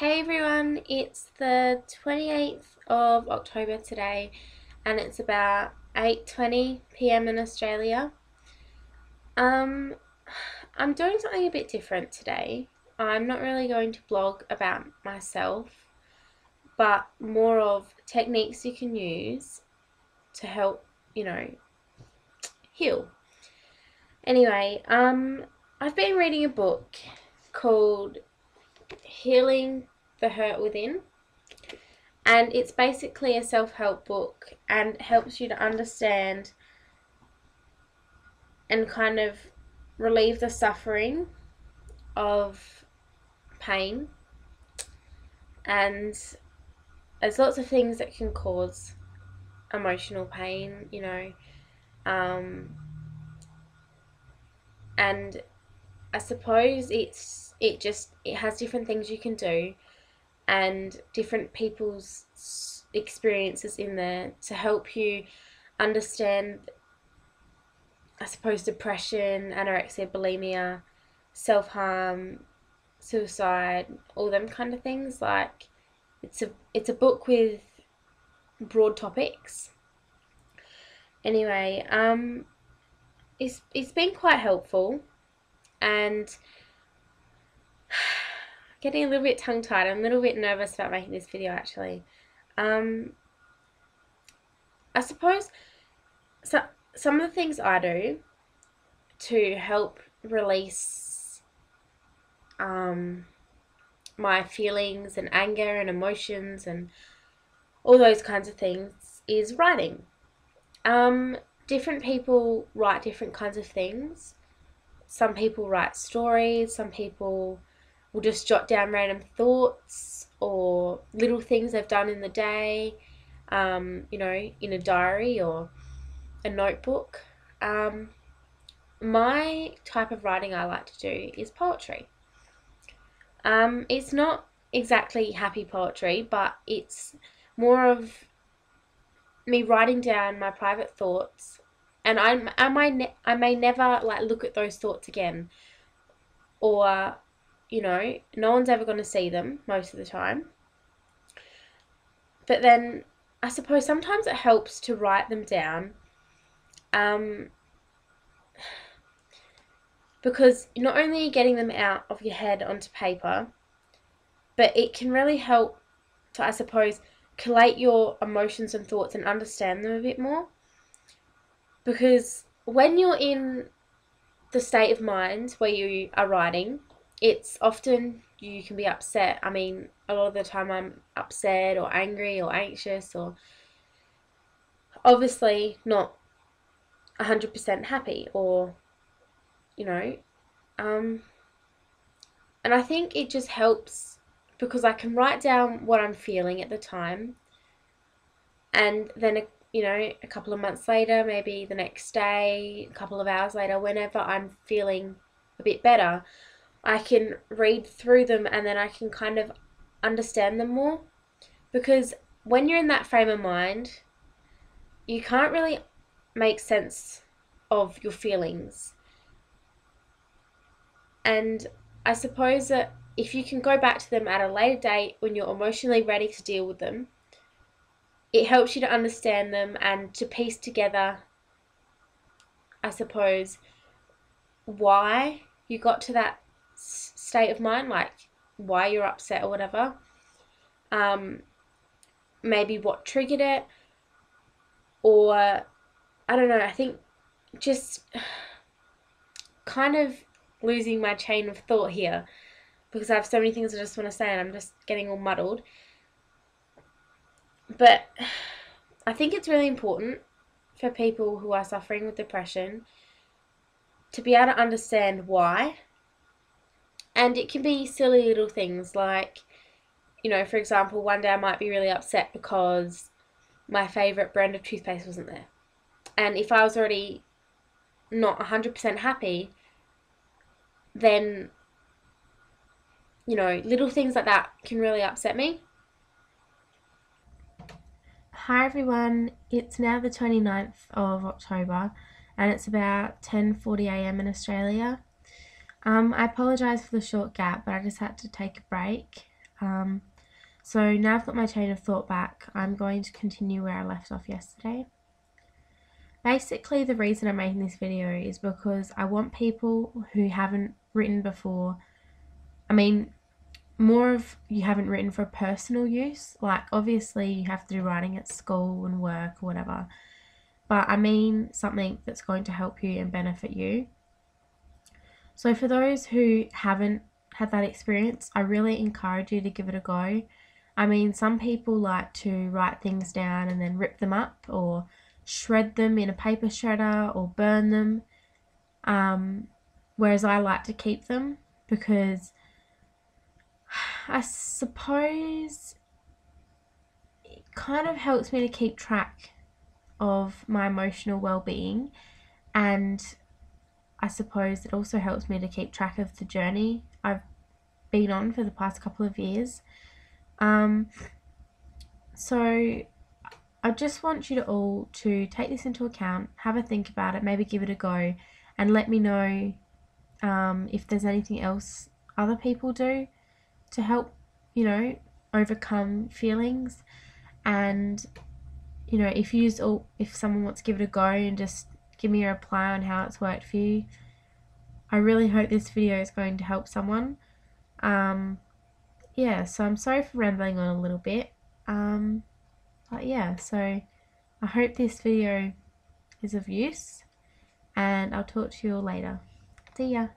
Hey everyone, it's the 28th of October today and it's about 8:20 p.m. in Australia. Um I'm doing something a bit different today. I'm not really going to blog about myself, but more of techniques you can use to help, you know, heal. Anyway, I've been reading a book called Healing the Hurt Within. And it's basically a self-help book and helps you to understand and kind of relieve the suffering of pain. And there's lots of things that can cause emotional pain. Um, and I suppose it has different things you can do and different people's experiences in there to help you understand, I suppose, depression, anorexia, bulimia, self-harm, suicide, all them kind of things. Like it's a book with broad topics. Anyway, it's been quite helpful and getting a little bit tongue-tied. I'm a little bit nervous about making this video actually. Um, I suppose so, some of the things I do to help release my feelings and anger and emotions and all those kinds of things is writing. Um, Different people write different kinds of things. Some people write stories, some people will just jot down random thoughts or little things they've done in the day, in a diary or a notebook. My type of writing I like to do is poetry. It's not exactly happy poetry, but it's more of me writing down my private thoughts, and I may never like look at those thoughts again, or no one's ever going to see them most of the time. But then I suppose sometimes it helps to write them down, um, because not only are you getting them out of your head onto paper, but it can really help to, I suppose, collate your emotions and thoughts and understand them a bit more. Because when you're in the state of mind where you are writing, it's often you can be upset. I mean, a lot of the time I'm upset or angry or anxious or obviously not 100% happy or, you know, um, and I think it just helps because I can write down what I'm feeling at the time, and then a couple of months later, maybe the next day, a couple of hours later, whenever I'm feeling a bit better, I can read through them and then I can kind of understand them more. Because when you're in that frame of mind, you can't really make sense of your feelings. And I suppose that if you can go back to them at a later date when you're emotionally ready to deal with them, it helps you to understand them and to piece together, I suppose, why you got to that state of mind, like why you're upset or whatever. Maybe what triggered it, or I don't know. I think just kind of losing my chain of thought here because I have so many things I just want to say and I'm just getting all muddled. But I think it's really important for people who are suffering with depression to be able to understand why. And it can be silly little things like, for example, one day I might be really upset because my favourite brand of toothpaste wasn't there. And if I was already not 100% happy, then, little things like that can really upset me. Hi everyone, it's now the 29th of October and it's about 10:40 a.m. in Australia. I apologise for the short gap, but I just had to take a break. So now I've got my chain of thought back, I'm going to continue where I left off yesterday. Basically, the reason I'm making this video is because I want people who haven't written before, more of you haven't written for personal use. Like, obviously you have to do writing at school and work or whatever, but I mean something that's going to help you and benefit you. So for those who haven't had that experience, I really encourage you to give it a go. Some people like to write things down and then rip them up or shred them in a paper shredder or burn them, whereas I like to keep them because I suppose it kind of helps me to keep track of my emotional well-being, and I suppose it also helps me to keep track of the journey I've been on for the past couple of years. So I just want you to all to take this into account, have a think about it, maybe give it a go, and let me know if there's anything else other people do to help, overcome feelings. And if someone wants to give it a go and just give me a reply on how it's worked for you. I really hope this video is going to help someone. Yeah, so I'm sorry for rambling on a little bit. But yeah, so I hope this video is of use, and I'll talk to you all later. See ya.